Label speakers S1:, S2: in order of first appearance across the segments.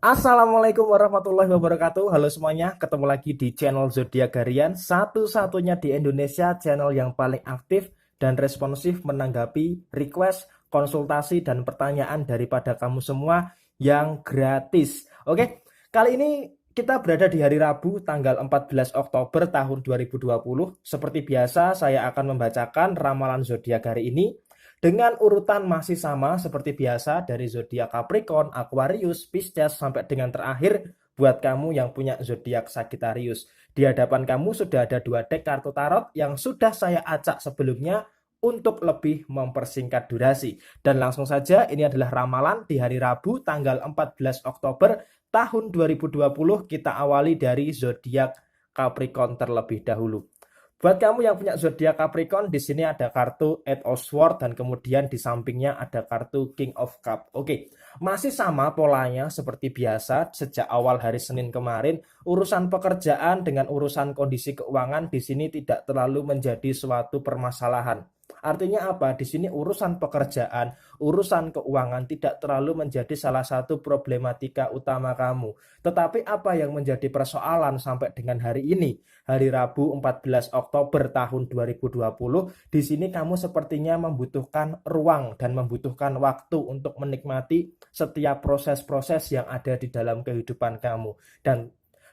S1: Assalamualaikum warahmatullahi wabarakatuh. Halo semuanya, ketemu lagi di channel Zodiak Harian, satu-satunya di Indonesia channel yang paling aktif dan responsif menanggapi request, konsultasi, dan pertanyaan daripada kamu semua yang gratis. Oke, kali ini kita berada di hari Rabu tanggal 14 Oktober tahun 2020. Seperti biasa, saya akan membacakan ramalan zodiak hari ini dengan urutan masih sama seperti biasa dari zodiak Capricorn, Aquarius, Pisces sampai dengan terakhir buat kamu yang punya zodiak Sagittarius. Di hadapan kamu sudah ada dua deck kartu tarot yang sudah saya acak sebelumnya untuk lebih mempersingkat durasi. Dan langsung saja, ini adalah ramalan di hari Rabu tanggal 14 Oktober tahun 2020. Kita awali dari zodiak Capricorn terlebih dahulu. Buat kamu yang punya zodiak Capricorn, di sini ada kartu Eight of Swords dan kemudian di sampingnya ada kartu King of Cup. Oke, masih sama polanya seperti biasa sejak awal hari Senin kemarin. Urusan pekerjaan dengan urusan kondisi keuangan di sini tidak terlalu menjadi suatu permasalahan. Artinya apa? Di sini urusan pekerjaan, urusan keuangan tidak terlalu menjadi salah satu problematika utama kamu. Tetapi apa yang menjadi persoalan sampai dengan hari ini? Hari Rabu 14 Oktober tahun 2020, di sini kamu sepertinya membutuhkan ruang dan membutuhkan waktu untuk menikmati setiap proses-proses yang ada di dalam kehidupan kamu. Dan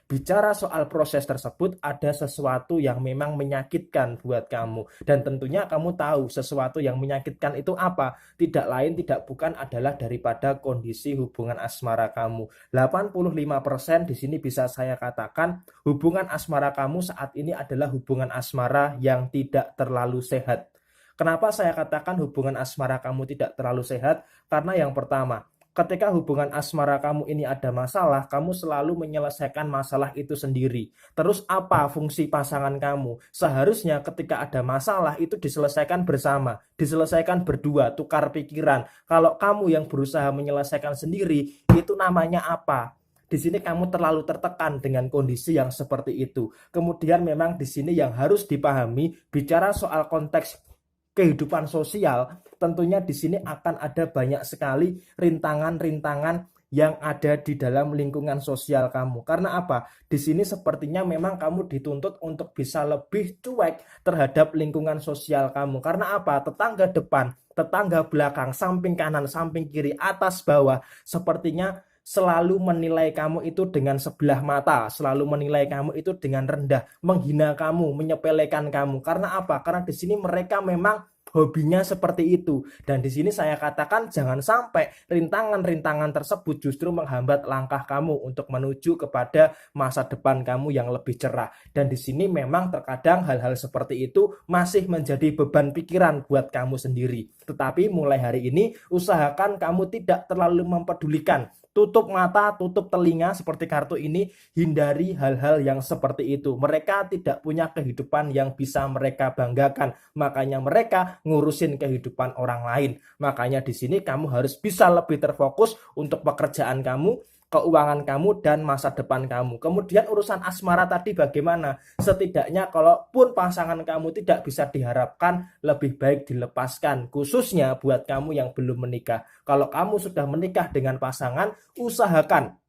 S1: bicara soal proses tersebut, ada sesuatu yang memang menyakitkan buat kamu. Dan tentunya kamu tahu sesuatu yang menyakitkan itu apa. Tidak lain tidak bukan adalah daripada kondisi hubungan asmara kamu. 85% di sini bisa saya katakan hubungan asmara kamu saat ini adalah hubungan asmara yang tidak terlalu sehat. Kenapa saya katakan hubungan asmara kamu tidak terlalu sehat? Karena yang pertama, ketika hubungan asmara kamu ini ada masalah, kamu selalu menyelesaikan masalah itu sendiri. Terus apa fungsi pasangan kamu? Seharusnya ketika ada masalah itu diselesaikan bersama, diselesaikan berdua, tukar pikiran. Kalau kamu yang berusaha menyelesaikan sendiri, itu namanya apa? Di sini kamu terlalu tertekan dengan kondisi yang seperti itu. Kemudian memang di sini yang harus dipahami, bicara soal konteks kehidupan sosial, tentunya di sini akan ada banyak sekali rintangan-rintangan yang ada di dalam lingkungan sosial kamu. Karena apa? Di sini sepertinya memang kamu dituntut untuk bisa lebih cuek terhadap lingkungan sosial kamu. Karena apa? Tetangga depan, tetangga belakang, samping kanan, samping kiri, atas bawah, sepertinya selalu menilai kamu itu dengan sebelah mata, selalu menilai kamu itu dengan rendah, menghina kamu, menyepelekan kamu. Karena apa? Karena di sini mereka memang hobinya seperti itu. Dan di sini saya katakan jangan sampai rintangan-rintangan tersebut justru menghambat langkah kamu untuk menuju kepada masa depan kamu yang lebih cerah. Dan di sini memang terkadang hal-hal seperti itu masih menjadi beban pikiran buat kamu sendiri. Tetapi mulai hari ini usahakan kamu tidak terlalu mempedulikan, tutup mata, tutup telinga seperti kartu ini, hindari hal-hal yang seperti itu. Mereka tidak punya kehidupan yang bisa mereka banggakan, makanya mereka ngurusin kehidupan orang lain. Makanya di sini kamu harus bisa lebih terfokus untuk pekerjaan kamu, keuangan kamu, dan masa depan kamu. Kemudian urusan asmara tadi bagaimana? Setidaknya kalaupun pasangan kamu tidak bisa diharapkan, lebih baik dilepaskan. Khususnya buat kamu yang belum menikah. Kalau kamu sudah menikah dengan pasangan, usahakan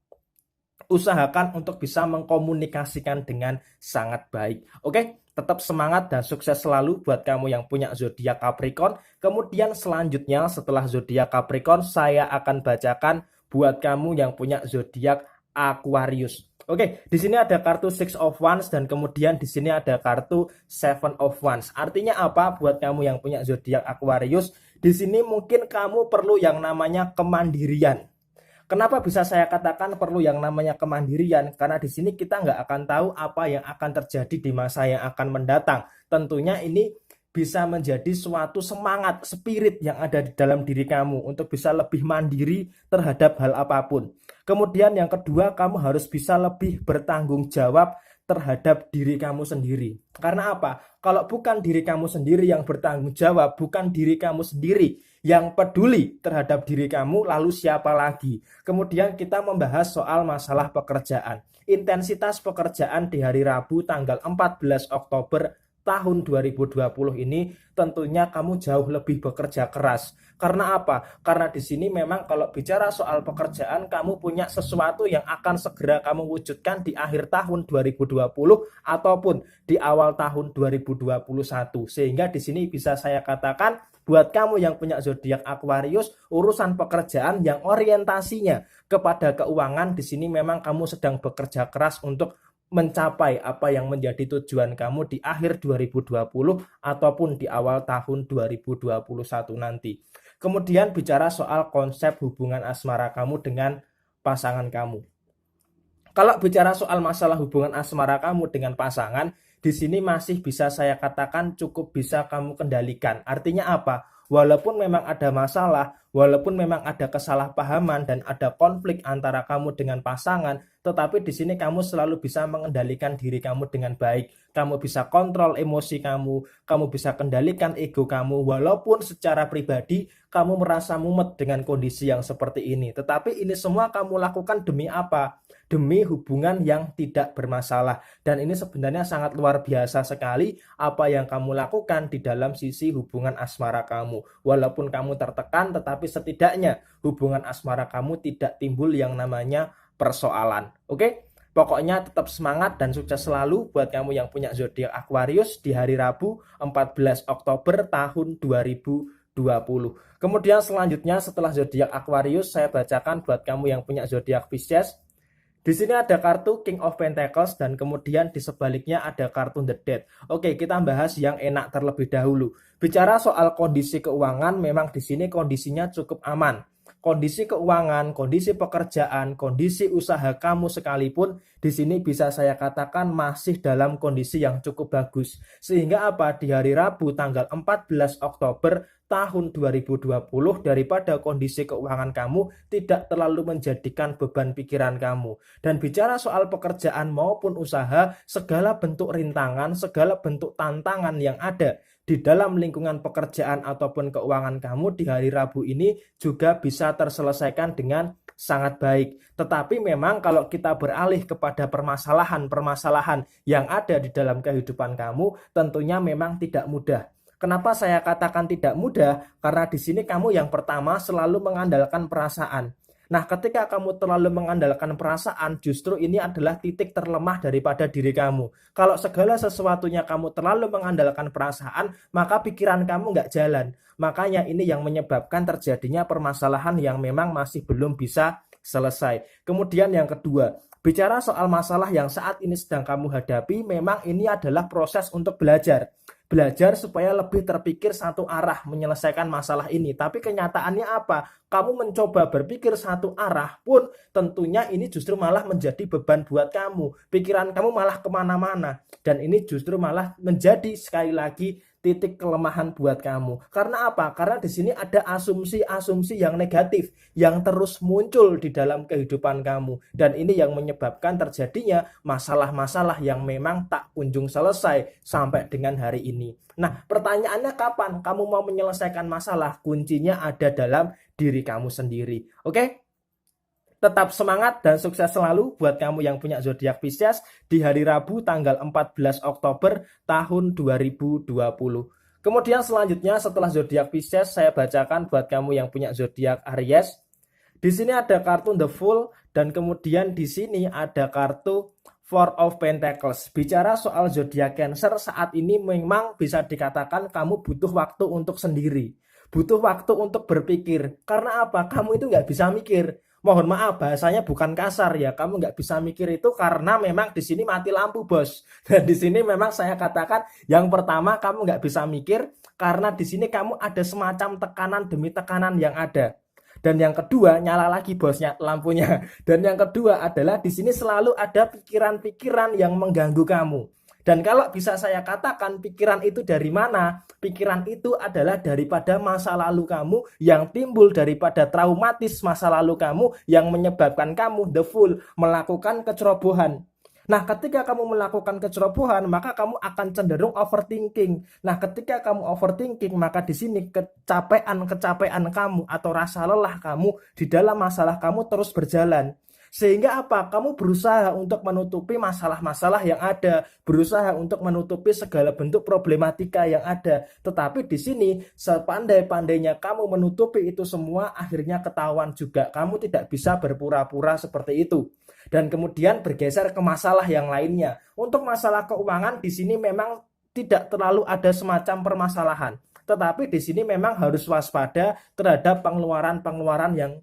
S1: untuk bisa mengkomunikasikan dengan sangat baik. Oke, tetap semangat dan sukses selalu buat kamu yang punya zodiak Capricorn. Kemudian selanjutnya setelah zodiak Capricorn, saya akan bacakan buat kamu yang punya zodiak Aquarius. Oke, di sini ada kartu Six of Wands dan kemudian di sini ada kartu Seven of Wands. Artinya apa buat kamu yang punya zodiak Aquarius? Di sini mungkin kamu perlu yang namanya kemandirian. Kenapa bisa saya katakan perlu yang namanya kemandirian? Karena di sini kita nggak akan tahu apa yang akan terjadi di masa yang akan mendatang. Tentunya ini bisa menjadi suatu semangat, spirit yang ada di dalam diri kamu untuk bisa lebih mandiri terhadap hal apapun. Kemudian yang kedua, kamu harus bisa lebih bertanggung jawab terhadap diri kamu sendiri. Karena apa? Kalau bukan diri kamu sendiri yang bertanggung jawab, bukan diri kamu sendiri yang peduli terhadap diri kamu, lalu siapa lagi? Kemudian kita membahas soal masalah pekerjaan. Intensitas pekerjaan di hari Rabu tanggal 14 Oktober tahun 2020 ini tentunya kamu jauh lebih bekerja keras. Karena apa? Karena di sini memang kalau bicara soal pekerjaan, kamu punya sesuatu yang akan segera kamu wujudkan di akhir tahun 2020 ataupun di awal tahun 2021. Sehingga di sini bisa saya katakan buat kamu yang punya zodiak Aquarius, urusan pekerjaan yang orientasinya kepada keuangan di sini memang kamu sedang bekerja keras untuk mencapai apa yang menjadi tujuan kamu di akhir 2020 ataupun di awal tahun 2021 nanti. Kemudian bicara soal konsep hubungan asmara kamu dengan pasangan kamu. Kalau bicara soal masalah hubungan asmara kamu dengan pasangan, di sini masih bisa saya katakan cukup bisa kamu kendalikan. Artinya apa? Walaupun memang ada masalah, walaupun memang ada kesalahpahaman dan ada konflik antara kamu dengan pasangan, tetapi di sini kamu selalu bisa mengendalikan diri kamu dengan baik. Kamu bisa kontrol emosi kamu bisa kendalikan ego kamu, walaupun secara pribadi kamu merasa mumet dengan kondisi yang seperti ini. Tetapi ini semua kamu lakukan demi apa? Demi hubungan yang tidak bermasalah. Dan ini sebenarnya sangat luar biasa sekali apa yang kamu lakukan di dalam sisi hubungan asmara kamu. Walaupun kamu tertekan, tetapi setidaknya hubungan asmara kamu tidak timbul yang namanya persoalan. Oke? Pokoknya tetap semangat dan sukses selalu buat kamu yang punya zodiak Aquarius di hari Rabu 14 Oktober tahun 2020. Kemudian selanjutnya setelah zodiak Aquarius, saya bacakan buat kamu yang punya zodiak Pisces. Di sini ada kartu King of Pentacles dan kemudian di sebaliknya ada kartu The Death. Oke, kita bahas yang enak terlebih dahulu. Bicara soal kondisi keuangan, memang di sini kondisinya cukup aman. Kondisi keuangan, kondisi pekerjaan, kondisi usaha kamu sekalipun di sini bisa saya katakan masih dalam kondisi yang cukup bagus. Sehingga apa? Di hari Rabu tanggal 14 Oktober tahun 2020 daripada kondisi keuangan kamu tidak terlalu menjadikan beban pikiran kamu. Dan bicara soal pekerjaan maupun usaha, segala bentuk rintangan, segala bentuk tantangan yang ada di dalam lingkungan pekerjaan ataupun keuangan kamu di hari Rabu ini juga bisa terselesaikan dengan sangat baik. Tetapi memang kalau kita beralih kepada permasalahan-permasalahan yang ada di dalam kehidupan kamu, tentunya memang tidak mudah. Kenapa saya katakan tidak mudah? Karena di sini kamu yang pertama selalu mengandalkan perasaan. Nah, ketika kamu terlalu mengandalkan perasaan, justru ini adalah titik terlemah daripada diri kamu. Kalau segala sesuatunya kamu terlalu mengandalkan perasaan, maka pikiran kamu nggak jalan. Makanya ini yang menyebabkan terjadinya permasalahan yang memang masih belum bisa selesai. Kemudian yang kedua, bicara soal masalah yang saat ini sedang kamu hadapi, memang ini adalah proses untuk belajar. Belajar supaya lebih terpikir satu arah menyelesaikan masalah ini. Tapi kenyataannya apa? Kamu mencoba berpikir satu arah pun tentunya ini justru malah menjadi beban buat kamu. Pikiran kamu malah kemana-mana. Dan ini justru malah menjadi sekali lagi titik kelemahan buat kamu. Karena apa? Karena di sini ada asumsi-asumsi yang negatif yang terus muncul di dalam kehidupan kamu. Dan ini yang menyebabkan terjadinya masalah-masalah yang memang tak kunjung selesai sampai dengan hari ini. Nah, pertanyaannya kapan kamu mau menyelesaikan masalah? Kuncinya ada dalam diri kamu sendiri. Oke? Tetap semangat dan sukses selalu buat kamu yang punya zodiak Pisces di hari Rabu tanggal 14 Oktober tahun 2020. Kemudian selanjutnya setelah zodiak Pisces saya bacakan buat kamu yang punya zodiak Aries. Di sini ada kartu The Fool dan kemudian di sini ada kartu Four of Pentacles. Bicara soal zodiak Cancer saat ini memang bisa dikatakan kamu butuh waktu untuk sendiri. Butuh waktu untuk berpikir. Karena apa? Kamu itu nggak bisa mikir. Mohon maaf bahasanya bukan kasar ya, kamu nggak bisa mikir itu karena memang di sini mati lampu bos. Dan di sini memang saya katakan yang pertama kamu nggak bisa mikir karena di sini kamu ada semacam tekanan demi tekanan yang ada. Dan yang kedua nyala lagi bosnya lampunya. Dan yang kedua adalah di sini selalu ada pikiran-pikiran yang mengganggu kamu. Dan kalau bisa saya katakan pikiran itu dari mana? Pikiran itu adalah daripada masa lalu kamu yang timbul daripada traumatis masa lalu kamu yang menyebabkan kamu the fool melakukan kecerobohan. Nah, ketika kamu melakukan kecerobohan, maka kamu akan cenderung overthinking. Nah, ketika kamu overthinking, maka di sini kecapean kamu atau rasa lelah kamu di dalam masalah kamu terus berjalan. Sehingga apa? Kamu berusaha untuk menutupi masalah-masalah yang ada, berusaha untuk menutupi segala bentuk problematika yang ada. Tetapi di sini sepandai-pandainya kamu menutupi itu semua, akhirnya ketahuan juga. Kamu tidak bisa berpura-pura seperti itu. Dan kemudian bergeser ke masalah yang lainnya. Untuk masalah keuangan di sini memang tidak terlalu ada semacam permasalahan. Tetapi di sini memang harus waspada terhadap pengeluaran-pengeluaran yang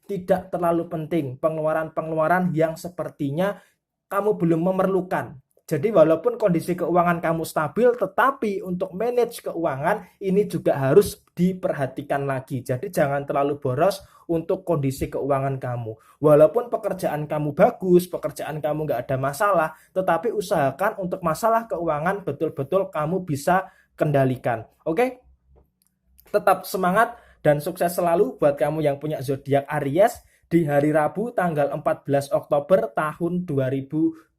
S1: tidak terlalu penting, pengeluaran-pengeluaran yang sepertinya kamu belum memerlukan. Jadi walaupun kondisi keuangan kamu stabil, tetapi untuk manage keuangan ini juga harus diperhatikan lagi. Jadi jangan terlalu boros untuk kondisi keuangan kamu. Walaupun pekerjaan kamu bagus, pekerjaan kamu nggak ada masalah, tetapi usahakan untuk masalah keuangan betul-betul kamu bisa kendalikan. Oke? Tetap semangat dan sukses selalu buat kamu yang punya zodiak Aries di hari Rabu tanggal 14 Oktober tahun 2020.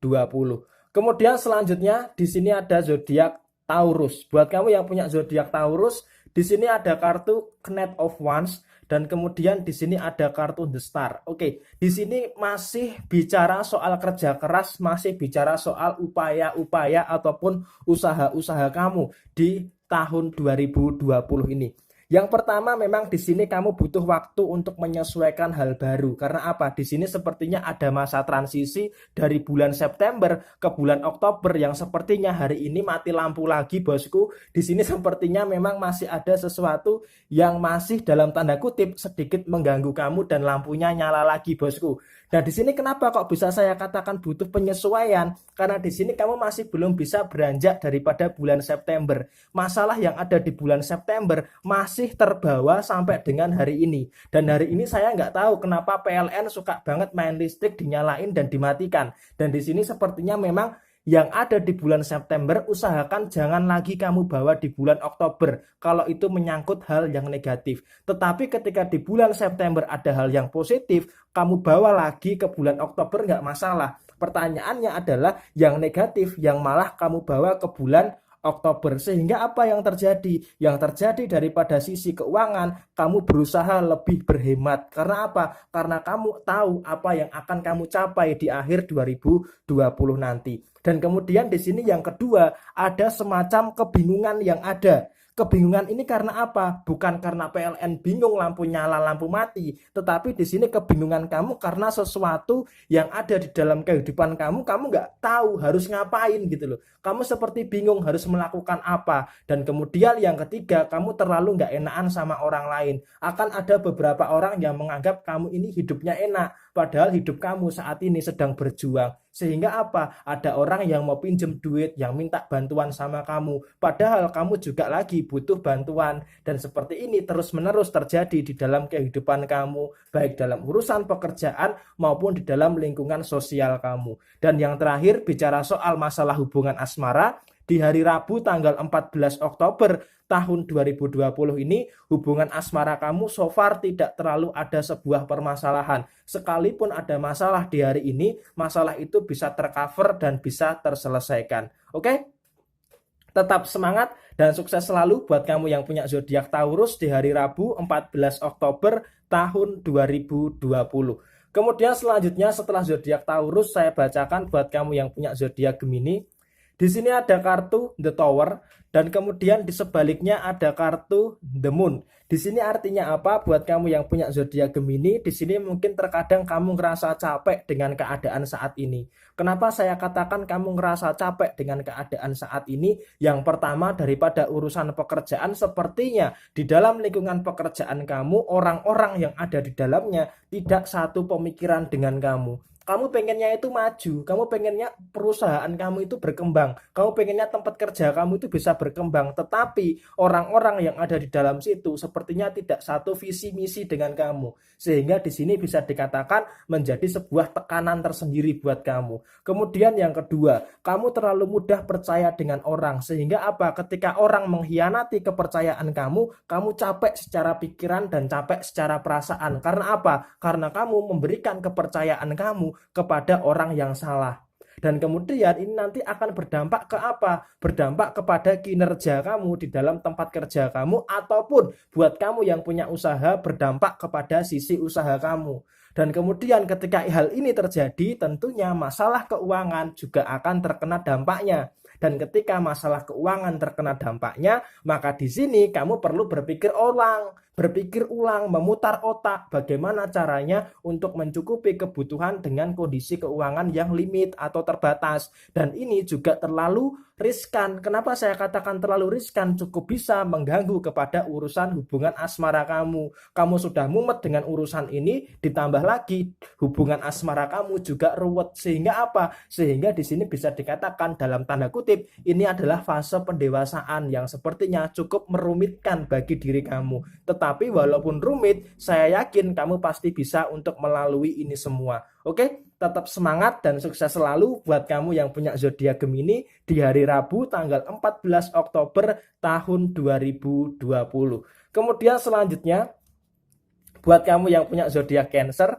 S1: Kemudian selanjutnya di sini ada zodiak Taurus. Buat kamu yang punya zodiak Taurus, di sini ada kartu Knight of Wands dan kemudian di sini ada kartu The Star. Oke, di sini masih bicara soal kerja keras, masih bicara soal upaya-upaya ataupun usaha-usaha kamu di tahun 2020 ini. Yang pertama memang di sini kamu butuh waktu untuk menyesuaikan hal baru. Karena apa? Di sini sepertinya ada masa transisi dari bulan September ke bulan Oktober yang sepertinya hari ini mati lampu lagi, bosku. Di sini sepertinya memang masih ada sesuatu yang masih dalam tanda kutip sedikit mengganggu kamu dan lampunya nyala lagi, bosku. Nah, di sini kenapa kok bisa saya katakan butuh penyesuaian? Karena di sini kamu masih belum bisa beranjak daripada bulan September. Masalah yang ada di bulan September masih terbawa sampai dengan hari ini. Dan hari ini saya nggak tahu kenapa PLN suka banget main listrik dinyalain dan dimatikan. Dan di sini sepertinya memang yang ada di bulan September usahakan jangan lagi kamu bawa di bulan Oktober kalau itu menyangkut hal yang negatif. Tetapi ketika di bulan September ada hal yang positif, kamu bawa lagi ke bulan Oktober nggak masalah. Pertanyaannya adalah yang negatif yang malah kamu bawa ke bulan Oktober. Sehingga apa yang terjadi? Yang terjadi daripada sisi keuangan, kamu berusaha lebih berhemat. Karena apa? Karena kamu tahu apa yang akan kamu capai di akhir 2020 nanti. Dan kemudian di sini yang kedua, ada semacam kebingungan yang ada. Kebingungan ini karena apa? Bukan karena PLN bingung lampu nyala, lampu mati, tetapi di sini kebingungan kamu karena sesuatu yang ada di dalam kehidupan kamu nggak tahu harus ngapain gitu loh. Kamu seperti bingung harus melakukan apa. Dan kemudian yang ketiga, kamu terlalu nggak enakan sama orang lain. Akan ada beberapa orang yang menganggap kamu ini hidupnya enak, padahal hidup kamu saat ini sedang berjuang. Sehingga apa? Ada orang yang mau pinjem duit, yang minta bantuan sama kamu. Padahal kamu juga lagi butuh bantuan. Dan seperti ini terus-menerus terjadi di dalam kehidupan kamu. Baik dalam urusan pekerjaan maupun di dalam lingkungan sosial kamu. Dan yang terakhir bicara soal masalah hubungan asmara. Di hari Rabu tanggal 14 Oktober tahun 2020 ini hubungan asmara kamu so far tidak terlalu ada sebuah permasalahan. Sekalipun ada masalah di hari ini, masalah itu bisa tercover dan bisa terselesaikan. Oke? Tetap semangat dan sukses selalu buat kamu yang punya zodiak Taurus di hari Rabu 14 Oktober tahun 2020. Kemudian selanjutnya setelah zodiak Taurus saya bacakan buat kamu yang punya zodiak Gemini. Di sini ada kartu The Tower dan kemudian di sebaliknya ada kartu The Moon. Di sini artinya apa buat kamu yang punya zodiak Gemini? Di sini mungkin terkadang kamu ngerasa capek dengan keadaan saat ini. Kenapa saya katakan kamu ngerasa capek dengan keadaan saat ini? Yang pertama daripada urusan pekerjaan sepertinya di dalam lingkungan pekerjaan kamu orang-orang yang ada di dalamnya tidak satu pemikiran dengan kamu. Kamu pengennya itu maju, kamu pengennya perusahaan kamu itu berkembang, kamu pengennya tempat kerja kamu itu bisa berkembang, tetapi orang-orang yang ada di dalam situ sepertinya tidak satu visi misi dengan kamu, sehingga di sini bisa dikatakan menjadi sebuah tekanan tersendiri buat kamu. Kemudian yang kedua, kamu terlalu mudah percaya dengan orang, sehingga apa? Ketika orang mengkhianati kepercayaan kamu capek secara pikiran dan capek secara perasaan. Karena apa? Karena kamu memberikan kepercayaan kamu kepada orang yang salah. Dan kemudian ini nanti akan berdampak ke apa? Berdampak kepada kinerja kamu di dalam tempat kerja kamu ataupun buat kamu yang punya usaha berdampak kepada sisi usaha kamu. Dan kemudian ketika hal ini terjadi, tentunya masalah keuangan juga akan terkena dampaknya. Dan ketika masalah keuangan terkena dampaknya, maka di sini kamu perlu berpikir ulang, memutar otak bagaimana caranya untuk mencukupi kebutuhan dengan kondisi keuangan yang limit atau terbatas. Dan ini juga terlalu riskan. Kenapa saya katakan terlalu riskan? Cukup bisa mengganggu kepada urusan hubungan asmara kamu. Kamu sudah mumet dengan urusan ini, ditambah lagi hubungan asmara kamu juga ruwet. Sehingga apa? Sehingga di sini bisa dikatakan dalam tanda kutip, ini adalah fase pendewasaan yang sepertinya cukup merumitkan bagi diri kamu. Tetapi walaupun rumit, saya yakin kamu pasti bisa untuk melalui ini semua. Oke? Tetap semangat dan sukses selalu buat kamu yang punya zodiak Gemini di hari Rabu tanggal 14 Oktober tahun 2020. Kemudian selanjutnya buat kamu yang punya zodiak Cancer,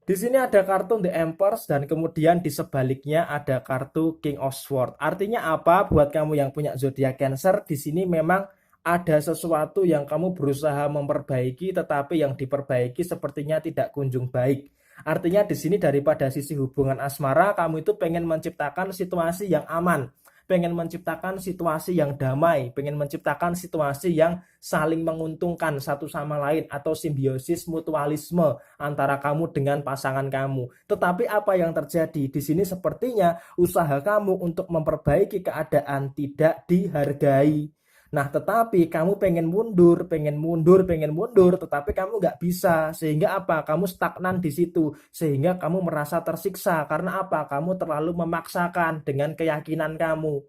S1: di sini ada kartu The Empress dan kemudian di sebaliknya ada kartu King of Swords. Artinya apa buat kamu yang punya zodiak Cancer? Di sini memang ada sesuatu yang kamu berusaha memperbaiki tetapi yang diperbaiki sepertinya tidak kunjung baik. Artinya di sini daripada sisi hubungan asmara, kamu itu pengen menciptakan situasi yang aman, pengen menciptakan situasi yang damai, pengen menciptakan situasi yang saling menguntungkan satu sama lain atau simbiosis mutualisme antara kamu dengan pasangan kamu. Tetapi apa yang terjadi di sini sepertinya usaha kamu untuk memperbaiki keadaan tidak dihargai. Nah, tetapi kamu pengen mundur, tetapi kamu nggak bisa. Sehingga apa? Kamu stagnan di situ. Sehingga kamu merasa tersiksa. Karena apa? Kamu terlalu memaksakan dengan keyakinan kamu.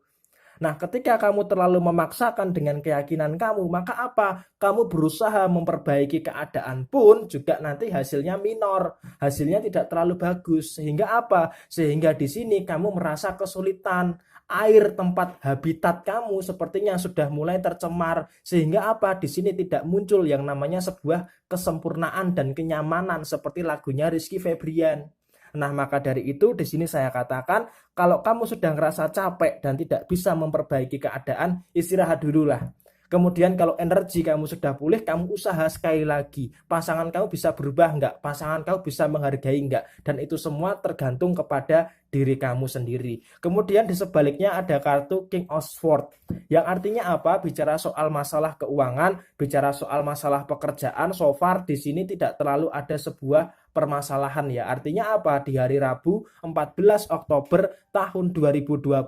S1: Nah, ketika kamu terlalu memaksakan dengan keyakinan kamu, maka apa? Kamu berusaha memperbaiki keadaan pun juga nanti hasilnya minor. Hasilnya tidak terlalu bagus. Sehingga apa? Sehingga di sini kamu merasa kesulitan. Air tempat habitat kamu sepertinya sudah mulai tercemar. Sehingga apa? Di sini tidak muncul yang namanya sebuah kesempurnaan dan kenyamanan seperti lagunya Rizky Febrian. Nah, maka dari itu di sini saya katakan kalau kamu sudah ngerasa capek dan tidak bisa memperbaiki keadaan, istirahat dululah. Kemudian kalau energi kamu sudah pulih, kamu usaha sekali lagi. Pasangan kamu bisa berubah enggak? Pasangan kamu bisa menghargai enggak? Dan itu semua tergantung kepada diri kamu sendiri. Kemudian di sebaliknya ada kartu King of Swords. Yang artinya apa? Bicara soal masalah keuangan, bicara soal masalah pekerjaan, so far di sini tidak terlalu ada sebuah permasalahan ya. Artinya apa? Di hari Rabu 14 Oktober tahun 2020,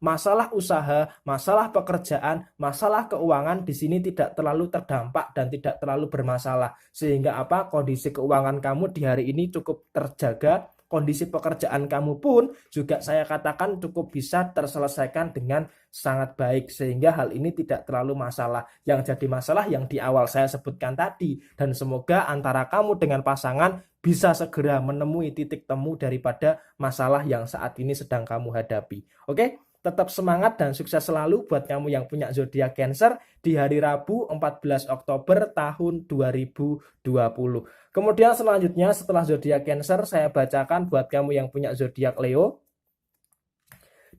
S1: masalah usaha, masalah pekerjaan, masalah keuangan di sini tidak terlalu terdampak dan tidak terlalu bermasalah. Sehingga apa? Kondisi keuangan kamu di hari ini cukup terjaga. Kondisi pekerjaan kamu pun juga saya katakan cukup bisa terselesaikan dengan sangat baik. Sehingga hal ini tidak terlalu masalah. Yang jadi masalah yang di awal saya sebutkan tadi. Dan semoga antara kamu dengan pasangan bisa segera menemui titik temu daripada masalah yang saat ini sedang kamu hadapi. Oke? Tetap semangat dan sukses selalu buat kamu yang punya zodiak Cancer di hari Rabu 14 Oktober tahun 2020. Kemudian selanjutnya setelah zodiak Cancer saya bacakan buat kamu yang punya zodiak Leo.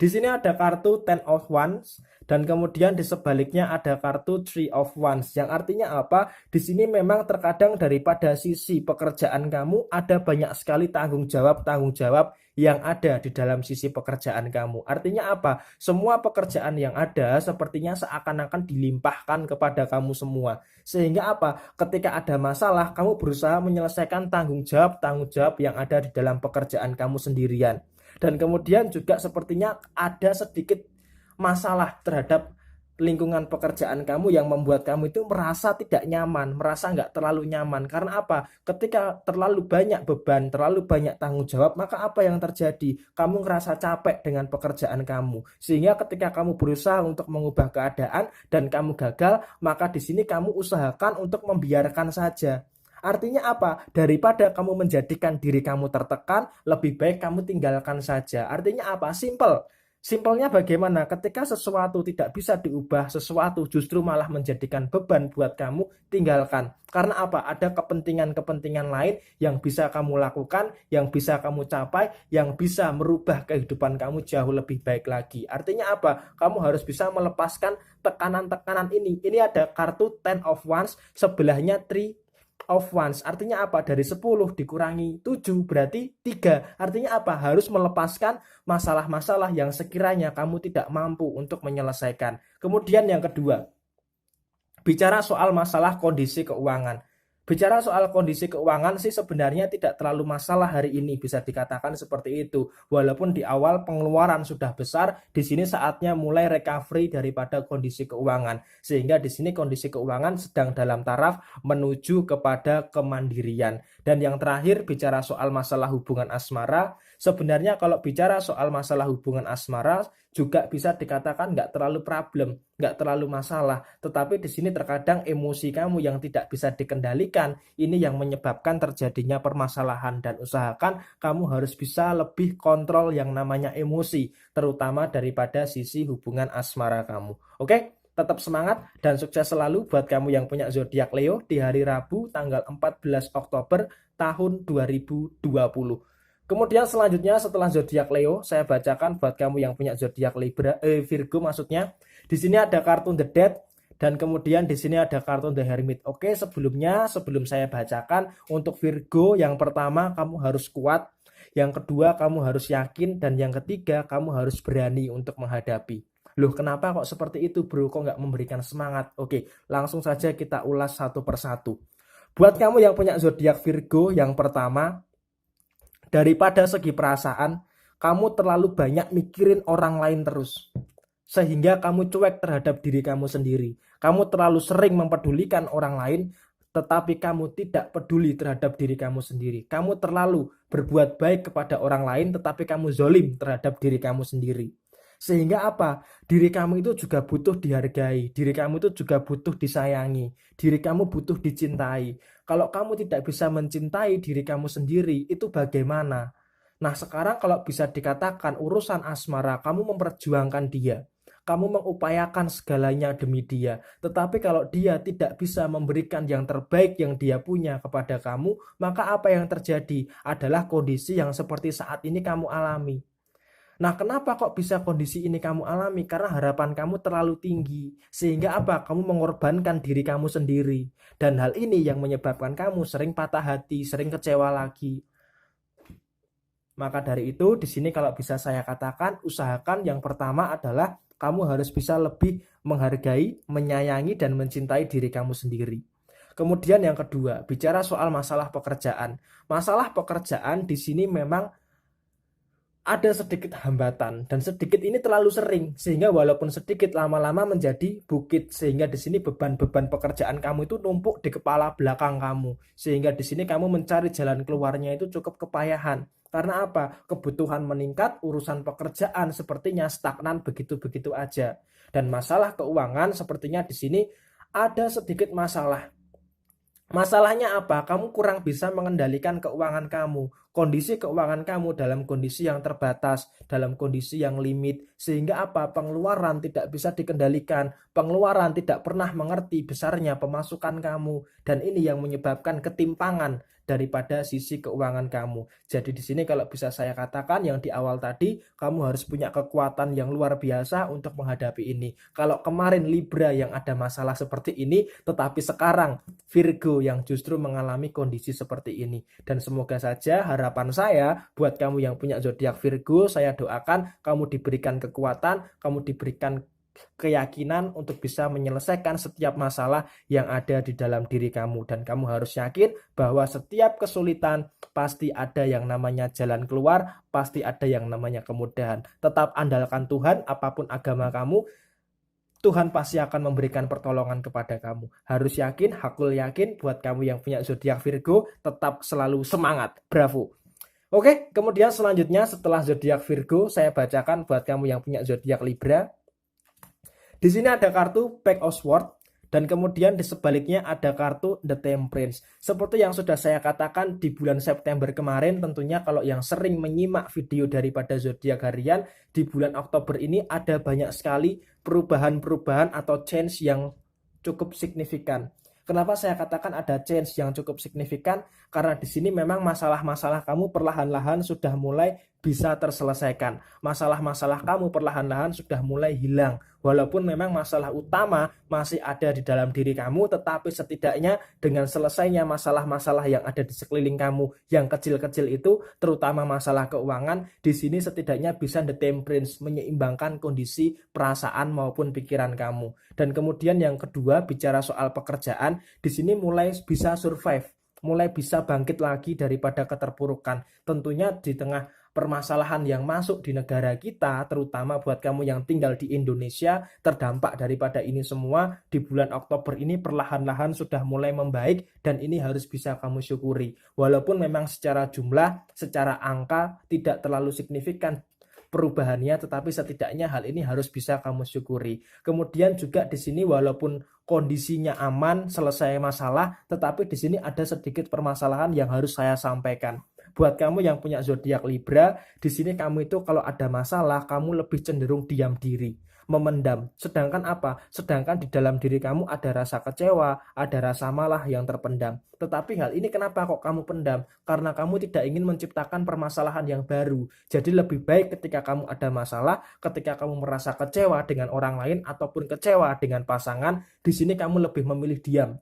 S1: Di sini ada kartu Ten of Wands dan kemudian di sebaliknya ada kartu Three of Wands. Yang artinya apa? Di sini memang terkadang daripada sisi pekerjaan kamu ada banyak sekali tanggung jawab yang ada di dalam sisi pekerjaan kamu. Artinya apa? Semua pekerjaan yang ada sepertinya seakan-akan dilimpahkan kepada kamu semua. Sehingga apa? Ketika ada masalah, kamu berusaha menyelesaikan tanggung jawab yang ada di dalam pekerjaan kamu sendirian. Dan kemudian juga sepertinya ada sedikit masalah terhadap lingkungan pekerjaan kamu yang membuat kamu itu merasa tidak nyaman, merasa nggak terlalu nyaman. Karena apa? Ketika terlalu banyak beban, terlalu banyak tanggung jawab, maka apa yang terjadi? Kamu ngerasa capek dengan pekerjaan kamu. Sehingga ketika kamu berusaha untuk mengubah keadaan dan kamu gagal, maka di sini kamu usahakan untuk membiarkan saja. Artinya apa? Daripada kamu menjadikan diri kamu tertekan, lebih baik kamu tinggalkan saja. Artinya apa? Simple. Simpelnya bagaimana? Ketika sesuatu tidak bisa diubah, sesuatu justru malah menjadikan beban buat kamu, tinggalkan. Karena apa? Ada kepentingan-kepentingan lain yang bisa kamu lakukan, yang bisa kamu capai, yang bisa merubah kehidupan kamu jauh lebih baik lagi. Artinya apa? Kamu harus bisa melepaskan tekanan-tekanan ini. Ini ada kartu Ten of Wands, sebelahnya Three of Wands. Artinya apa? Dari 10 dikurangi 7 berarti 3. Artinya apa? Harus melepaskan masalah-masalah yang sekiranya kamu tidak mampu untuk menyelesaikan. Kemudian yang kedua, bicara soal masalah kondisi keuangan. Bicara soal kondisi keuangan sih sebenarnya tidak terlalu masalah hari ini, bisa dikatakan seperti itu. Walaupun di awal pengeluaran sudah besar, di sini saatnya mulai recovery daripada kondisi keuangan. Sehingga di sini kondisi keuangan sedang dalam taraf menuju kepada kemandirian. Dan yang terakhir bicara soal masalah hubungan asmara, sebenarnya kalau bicara soal masalah hubungan asmara juga bisa dikatakan nggak terlalu problem, nggak terlalu masalah. Tetapi di sini terkadang emosi kamu yang tidak bisa dikendalikan, ini yang menyebabkan terjadinya permasalahan. Dan usahakan kamu harus bisa lebih kontrol yang namanya emosi, terutama daripada sisi hubungan asmara kamu. Oke? Tetap semangat dan sukses selalu buat kamu yang punya zodiak Leo di hari Rabu tanggal 14 Oktober tahun 2020. Kemudian selanjutnya setelah zodiak Leo, saya bacakan buat kamu yang punya zodiak Virgo maksudnya. Di sini ada kartu The Death dan kemudian di sini ada kartu The Hermit. Oke, sebelum saya bacakan untuk Virgo yang pertama kamu harus kuat, yang kedua kamu harus yakin, dan yang ketiga kamu harus berani untuk menghadapi. Loh, kenapa kok seperti itu, bro? Kok nggak memberikan semangat? Oke, langsung saja kita ulas satu persatu. Buat kamu yang punya zodiak Virgo yang pertama, daripada segi perasaan, kamu terlalu banyak mikirin orang lain terus. Sehingga kamu cuek terhadap diri kamu sendiri. Kamu terlalu sering mempedulikan orang lain, tetapi kamu tidak peduli terhadap diri kamu sendiri. Kamu terlalu berbuat baik kepada orang lain, tetapi kamu zolim terhadap diri kamu sendiri. Sehingga apa? Diri kamu itu juga butuh dihargai. Diri kamu itu juga butuh disayangi. Diri kamu butuh dicintai. Kalau kamu tidak bisa mencintai diri kamu sendiri, itu bagaimana? Nah, sekarang kalau bisa dikatakan urusan asmara, kamu memperjuangkan dia. Kamu mengupayakan segalanya demi dia. Tetapi kalau dia tidak bisa memberikan yang terbaik yang dia punya kepada kamu, maka apa yang terjadi adalah kondisi yang seperti saat ini kamu alami. Nah, kenapa kok bisa kondisi ini kamu alami? Karena harapan kamu terlalu tinggi. Sehingga apa? Kamu mengorbankan diri kamu sendiri. Dan hal ini yang menyebabkan kamu sering patah hati, sering kecewa lagi. Maka dari itu, di sini kalau bisa saya katakan, usahakan yang pertama adalah kamu harus bisa lebih menghargai, menyayangi, dan mencintai diri kamu sendiri. Kemudian yang kedua, bicara soal masalah pekerjaan. Masalah pekerjaan di sini memang ada sedikit hambatan, dan sedikit ini terlalu sering sehingga walaupun sedikit lama-lama menjadi bukit, sehingga di sini beban-beban pekerjaan kamu itu numpuk di kepala belakang kamu, sehingga di sini kamu mencari jalan keluarnya itu cukup kepayahan. Karena apa? Kebutuhan meningkat, urusan pekerjaan sepertinya stagnan begitu-begitu aja. Dan masalah keuangan sepertinya di sini ada sedikit masalah. Masalahnya apa? Kamu kurang bisa mengendalikan keuangan kamu. Kondisi keuangan kamu dalam kondisi yang terbatas, dalam kondisi yang limit. Sehingga apa? Pengeluaran tidak bisa dikendalikan. Pengeluaran tidak pernah mengerti besarnya pemasukan kamu. Dan ini yang menyebabkan ketimpangan daripada sisi keuangan kamu. Jadi di sini kalau bisa saya katakan yang di awal tadi, kamu harus punya kekuatan yang luar biasa untuk menghadapi ini. Kalau kemarin Libra yang ada masalah seperti ini, tetapi sekarang Virgo yang justru mengalami kondisi seperti ini. Dan semoga saja harapan saya buat kamu yang punya zodiak Virgo, saya doakan kamu diberikan kekuatan, kamu diberikan keyakinan untuk bisa menyelesaikan setiap masalah yang ada di dalam diri kamu. Dan kamu harus yakin bahwa setiap kesulitan pasti ada yang namanya jalan keluar, pasti ada yang namanya kemudahan. Tetap andalkan Tuhan, apapun agama kamu, Tuhan pasti akan memberikan pertolongan kepada kamu. Harus yakin, hakul yakin. Buat kamu yang punya zodiak Virgo, tetap selalu semangat. Bravo. Oke, kemudian selanjutnya setelah zodiak Virgo, saya bacakan buat kamu yang punya zodiak Libra. Di sini ada kartu Page of Swords dan kemudian di sebaliknya ada kartu The Temperance. Seperti yang sudah saya katakan di bulan September kemarin, tentunya kalau yang sering menyimak video daripada zodiak harian, di bulan Oktober ini ada banyak sekali perubahan-perubahan atau change yang cukup signifikan. Kenapa saya katakan ada change yang cukup signifikan? Karena di sini memang masalah-masalah kamu perlahan-lahan sudah mulai bisa terselesaikan. Masalah-masalah kamu perlahan-lahan sudah mulai hilang. Walaupun memang masalah utama masih ada di dalam diri kamu, tetapi setidaknya dengan selesainya masalah-masalah yang ada di sekeliling kamu yang kecil-kecil itu, terutama masalah keuangan, di sini setidaknya bisa the temperance, menyeimbangkan kondisi perasaan maupun pikiran kamu. Dan kemudian yang kedua, bicara soal pekerjaan, di sini mulai bisa survive, mulai bisa bangkit lagi daripada keterpurukan. Tentunya di tengah permasalahan yang masuk di negara kita, terutama buat kamu yang tinggal di Indonesia, terdampak daripada ini semua, di bulan Oktober ini perlahan-lahan sudah mulai membaik, dan ini harus bisa kamu syukuri. Walaupun memang secara jumlah, secara angka tidak terlalu signifikan perubahannya, tetapi setidaknya hal ini harus bisa kamu syukuri. Kemudian juga di sini walaupun kondisinya aman, selesai masalah, tetapi di sini ada sedikit permasalahan yang harus saya sampaikan. Buat kamu yang punya zodiak Libra, di sini kamu itu kalau ada masalah, kamu lebih cenderung diam diri, memendam. Sedangkan apa? Sedangkan di dalam diri kamu ada rasa kecewa, ada rasa malah yang terpendam. Tetapi hal ini kenapa kok kamu pendam? Karena kamu tidak ingin menciptakan permasalahan yang baru. Jadi lebih baik ketika kamu ada masalah, ketika kamu merasa kecewa dengan orang lain ataupun kecewa dengan pasangan, di sini kamu lebih memilih diam,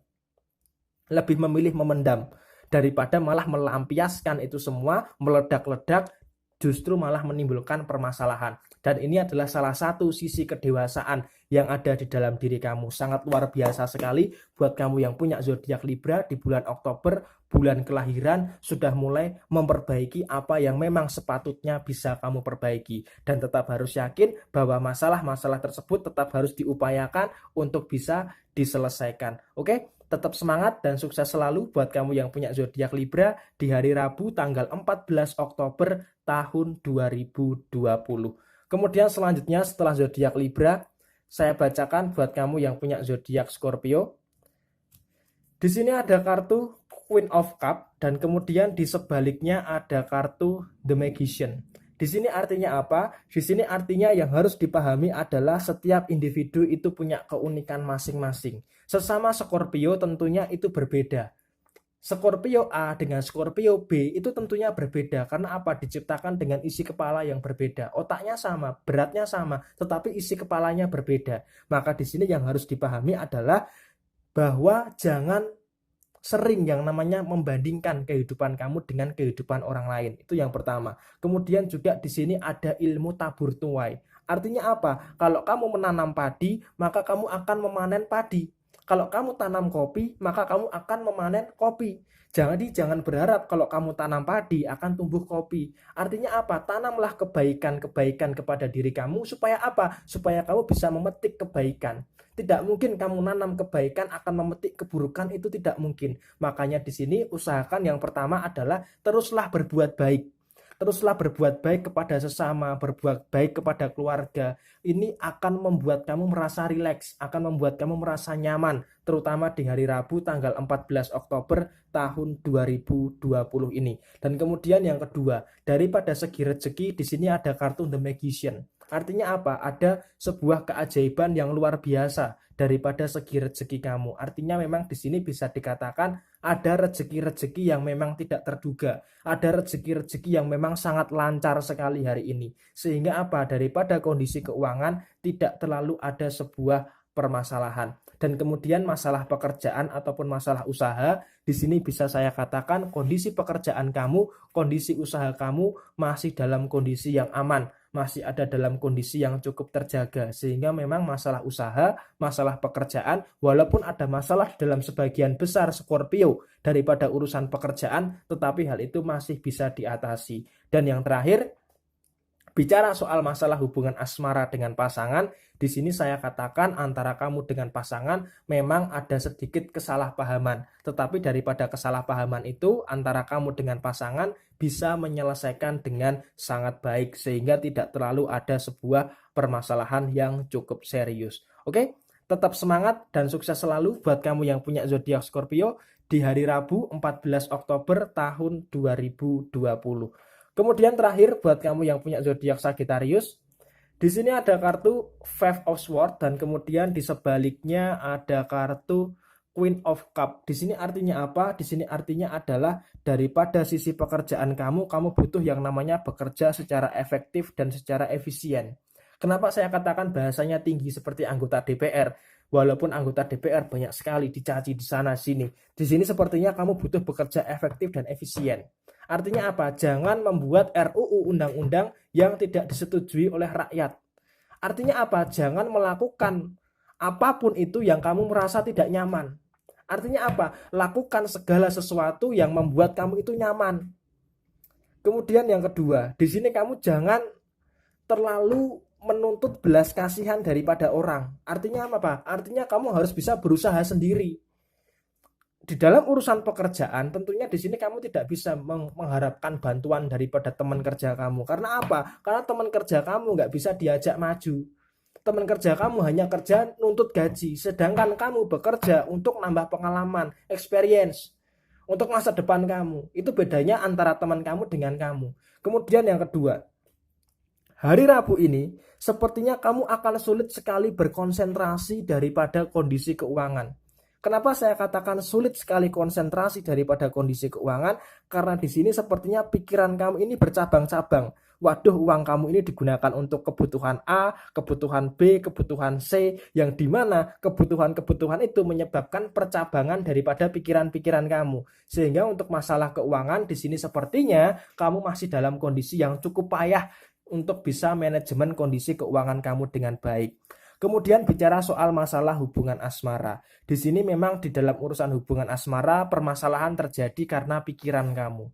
S1: lebih memilih memendam, daripada malah melampiaskan itu semua, meledak-ledak, justru malah menimbulkan permasalahan. Dan ini adalah salah satu sisi kedewasaan yang ada di dalam diri kamu. Sangat luar biasa sekali buat kamu yang punya zodiak Libra di bulan Oktober, bulan kelahiran, sudah mulai memperbaiki apa yang memang sepatutnya bisa kamu perbaiki. Dan tetap harus yakin bahwa masalah-masalah tersebut tetap harus diupayakan untuk bisa diselesaikan. Oke? Tetap semangat dan sukses selalu buat kamu yang punya zodiak Libra di hari Rabu tanggal 14 Oktober tahun 2020. Kemudian selanjutnya setelah zodiak Libra, saya bacakan buat kamu yang punya zodiak Scorpio. Di sini ada kartu Queen of Cup dan kemudian di sebaliknya ada kartu The Magician. Di sini artinya apa? Di sini artinya yang harus dipahami adalah setiap individu itu punya keunikan masing-masing. Sesama Scorpio tentunya itu berbeda. Scorpio A dengan Scorpio B itu tentunya berbeda karena apa? Diciptakan dengan isi kepala yang berbeda. Otaknya sama, beratnya sama, tetapi isi kepalanya berbeda. Maka di sini yang harus dipahami adalah bahwa jangan sering yang namanya membandingkan kehidupan kamu dengan kehidupan orang lain. Itu yang pertama. Kemudian juga di sini ada ilmu tabur tuai. Artinya apa? Kalau kamu menanam padi, maka kamu akan memanen padi. Kalau kamu tanam kopi, maka kamu akan memanen kopi. Jadi jangan berharap kalau kamu tanam padi akan tumbuh kopi. Artinya apa? Tanamlah kebaikan-kebaikan kepada diri kamu supaya apa? Supaya kamu bisa memetik kebaikan. Tidak mungkin kamu nanam kebaikan akan memetik keburukan, itu tidak mungkin. Makanya di sini usahakan yang pertama adalah teruslah berbuat baik. Teruslah berbuat baik kepada sesama, berbuat baik kepada keluarga. Ini akan membuat kamu merasa rileks, akan membuat kamu merasa nyaman, terutama di hari Rabu tanggal 14 Oktober tahun 2020 ini. Dan kemudian yang kedua, daripada segi rezeki, di sini ada kartu The Magician. Artinya apa? Ada sebuah keajaiban yang luar biasa daripada segi rezeki kamu. Artinya memang di sini bisa dikatakan ada rezeki-rezeki yang memang tidak terduga. Ada rezeki-rezeki yang memang sangat lancar sekali hari ini. Sehingga apa? Daripada kondisi keuangan tidak terlalu ada sebuah permasalahan. Dan kemudian masalah pekerjaan ataupun masalah usaha, di sini bisa saya katakan kondisi pekerjaan kamu, kondisi usaha kamu masih dalam kondisi yang aman, masih ada dalam kondisi yang cukup terjaga. Sehingga memang masalah usaha, masalah pekerjaan, walaupun ada masalah dalam sebagian besar Scorpio daripada urusan pekerjaan, tetapi hal itu masih bisa diatasi. Dan yang terakhir, bicara soal masalah hubungan asmara dengan pasangan, di sini saya katakan antara kamu dengan pasangan memang ada sedikit kesalahpahaman. Tetapi daripada kesalahpahaman itu, antara kamu dengan pasangan bisa menyelesaikan dengan sangat baik sehingga tidak terlalu ada sebuah permasalahan yang cukup serius. Oke, tetap semangat dan sukses selalu buat kamu yang punya zodiak Scorpio di hari Rabu 14 Oktober tahun 2020. Kemudian terakhir buat kamu yang punya zodiak Sagittarius, di sini ada kartu Five of Swords dan kemudian di sebaliknya ada kartu Queen of Cup. Di sini artinya apa? Di sini artinya adalah daripada sisi pekerjaan kamu butuh yang namanya bekerja secara efektif dan secara efisien. Kenapa saya katakan bahasanya tinggi seperti anggota DPR? Walaupun anggota DPR banyak sekali dicaci di sana sini. Di sini sepertinya kamu butuh bekerja efektif dan efisien. Artinya apa? Jangan membuat RUU undang-undang yang tidak disetujui oleh rakyat. Artinya apa? Jangan melakukan apapun itu yang kamu merasa tidak nyaman. Artinya apa? Lakukan segala sesuatu yang membuat kamu itu nyaman. Kemudian yang kedua, di sini kamu jangan terlalu menuntut belas kasihan daripada orang. Artinya apa? Artinya kamu harus bisa berusaha sendiri. Di dalam urusan pekerjaan, tentunya di sini kamu tidak bisa mengharapkan bantuan daripada teman kerja kamu. Karena apa? Karena teman kerja kamu nggak bisa diajak maju. Teman kerja kamu hanya kerja nuntut gaji, sedangkan kamu bekerja untuk nambah pengalaman, experience, untuk masa depan kamu. Itu bedanya antara teman kamu dengan kamu. Kemudian yang kedua, hari Rabu ini sepertinya kamu akan sulit sekali berkonsentrasi daripada kondisi keuangan. Kenapa saya katakan sulit sekali konsentrasi daripada kondisi keuangan? Karena di sini sepertinya pikiran kamu ini bercabang-cabang. Waduh, uang kamu ini digunakan untuk kebutuhan A, kebutuhan B, kebutuhan C, yang dimana kebutuhan-kebutuhan itu menyebabkan percabangan daripada pikiran-pikiran kamu. Sehingga untuk masalah keuangan di sini sepertinya kamu masih dalam kondisi yang cukup payah untuk bisa manajemen kondisi keuangan kamu dengan baik. Kemudian bicara soal masalah hubungan asmara. Di sini memang di dalam urusan hubungan asmara permasalahan terjadi karena pikiran kamu.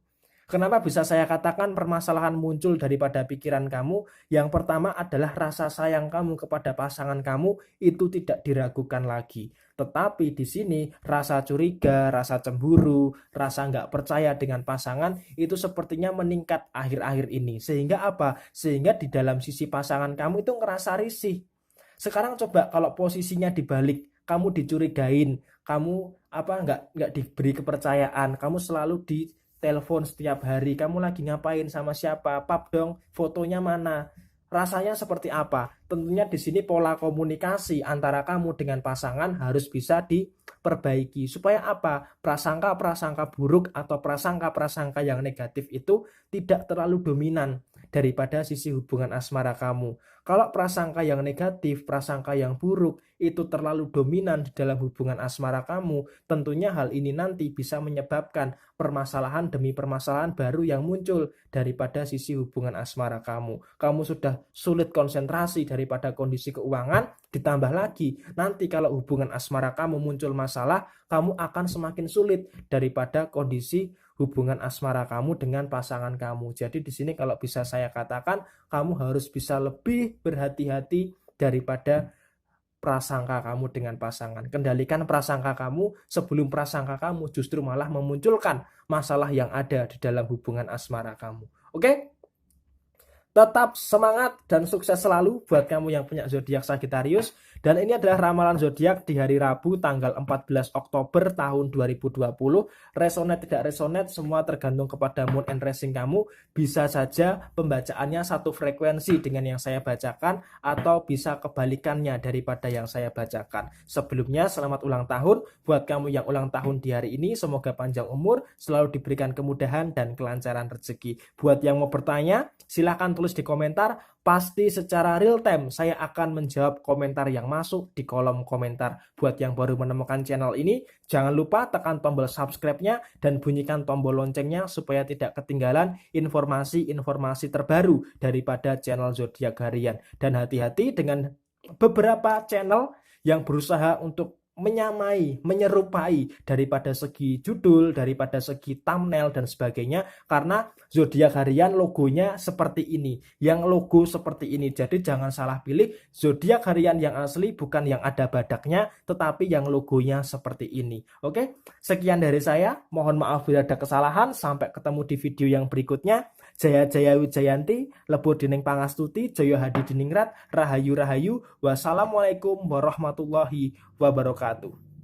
S1: Kenapa bisa saya katakan permasalahan muncul daripada pikiran kamu? Yang pertama adalah rasa sayang kamu kepada pasangan kamu itu tidak diragukan lagi. Tetapi di sini rasa curiga, rasa cemburu, rasa nggak percaya dengan pasangan itu sepertinya meningkat akhir-akhir ini. Sehingga apa? Sehingga di dalam sisi pasangan kamu itu ngerasa risih. Sekarang coba kalau posisinya dibalik, kamu dicurigain, kamu nggak diberi kepercayaan, kamu selalu ditelepon setiap hari, kamu lagi ngapain sama siapa, pap dong, fotonya mana, rasanya seperti apa? Tentunya di sini pola komunikasi antara kamu dengan pasangan harus bisa diperbaiki supaya apa? Prasangka-prasangka buruk atau prasangka-prasangka yang negatif itu tidak terlalu dominan daripada sisi hubungan asmara kamu. Kalau prasangka yang negatif, prasangka yang buruk itu terlalu dominan di dalam hubungan asmara kamu, tentunya hal ini nanti bisa menyebabkan permasalahan demi permasalahan baru yang muncul daripada sisi hubungan asmara kamu. Kamu sudah sulit konsentrasi daripada kondisi keuangan, ditambah lagi nanti kalau hubungan asmara kamu muncul masalah, kamu akan semakin sulit daripada kondisi hubungan asmara kamu dengan pasangan kamu. Jadi di sini kalau bisa saya katakan, kamu harus bisa lebih berhati-hati daripada prasangka kamu dengan pasangan. Kendalikan prasangka kamu sebelum prasangka kamu justru malah memunculkan masalah yang ada di dalam hubungan asmara kamu. Oke? Tetap semangat dan sukses selalu buat kamu yang punya zodiak Sagittarius. Dan ini adalah ramalan zodiak di hari Rabu tanggal 14 Oktober tahun 2020. Resonate tidak resonate semua tergantung kepada mood and rising kamu. Bisa saja pembacaannya satu frekuensi dengan yang saya bacakan atau bisa kebalikannya daripada yang saya bacakan. Sebelumnya selamat ulang tahun buat kamu yang ulang tahun di hari ini. Semoga panjang umur, selalu diberikan kemudahan dan kelancaran rezeki. Buat yang mau bertanya, silahkan tulis di komentar. Pasti secara real time saya akan menjawab komentar yang masuk di kolom komentar. Buat yang baru menemukan channel ini, jangan lupa tekan tombol subscribe-nya dan bunyikan tombol loncengnya supaya tidak ketinggalan informasi-informasi terbaru daripada channel Zodiak Harian. Dan hati-hati dengan beberapa channel yang berusaha untuk menyamai, menyerupai daripada segi judul, daripada segi thumbnail dan sebagainya, karena zodiak harian logonya seperti ini, yang logo seperti ini. Jadi jangan salah pilih, zodiak harian yang asli bukan yang ada badaknya, tetapi yang logonya seperti ini. Oke, sekian dari saya, mohon maaf bila ada kesalahan. Sampai ketemu di video yang berikutnya. Jaya Jaya Wijayanti, Lebur Dining Pangastuti, Joyo Hadi Diningrat, Rahayu Rahayu. Wassalamualaikum warahmatullahi wabarakatuh.